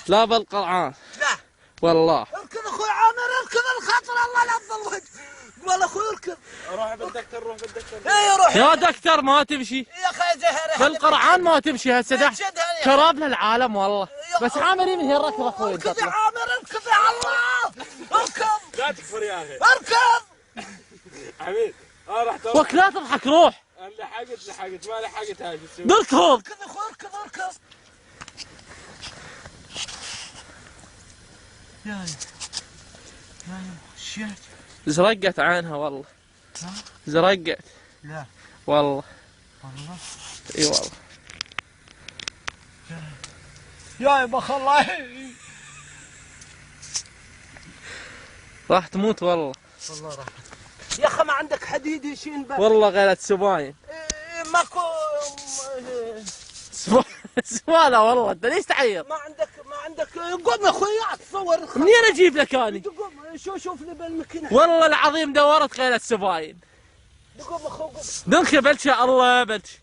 لا بالقرعان. لا والله. اركض اخوي عامر، اركض الخاطر الله لا تظل وجه. والله اخوي اركض. روح بالدكتور، روح بالدكتور. اي روح يا دكتور ما تمشي. يا اخي زهر بالقرعان ما تمشي هسه شراب للعالم والله. بس عامر من هي الركض اخوي. اركض يا عامر، اركض يا الله. اركض. لا تكفر يا اخي. اركض. حميد راح تروح. وك لا تضحك روح. لحقت ما لحقت هاي. نركض. اركض يا اخوي، اركض اركض. يا شيت. زرقت عينها والله. ها؟ زرقت. لا والله. والله. اي والله. يا بخ الله. راح تموت والله. والله راح. يا اخي ما عندك حديد يشيل بس. والله غلت سباين. ماكو. سوالا والله انت ليش تعيط؟ ما عندك قوم يا اخوي تصور. منين اجيب لك اني؟ قوم شوف لي بالمكنه. والله العظيم دورت غيرت سباين. قوم اخوي قوم. دنك بلش الله بلش.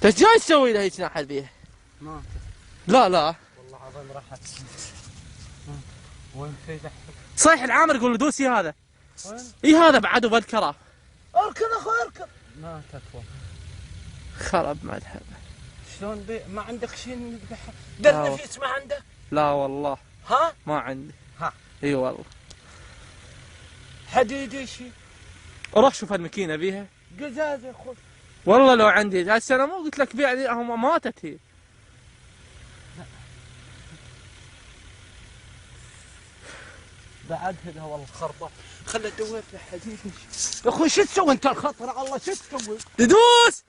انت جاي تسوي له هيك ناحل بيها؟ ما لا والله عظيم راحت. وين في دحين؟ صيح العامر قول له دوسي هذا. وين؟ اي هذا بعده بذكره. اركض اخوي اركض. ما تكفى. خرب مذهب. شلون ما عندك شيء نذبحه؟ درنفيس ما عندك؟ لا والله. ها؟ ما عندي. ها؟ اي والله. حديد شيء؟ روح شوف الماكينه بيها. قزازه خذ. والله لو عندي هسه انا مو قلت لك بيع لي هم ماتت هي. بعد هذا والله خربط. خلي ادور له حديد. يا اخوي شو تسوي انت الخطر على الله شو تسوي؟ تدوس.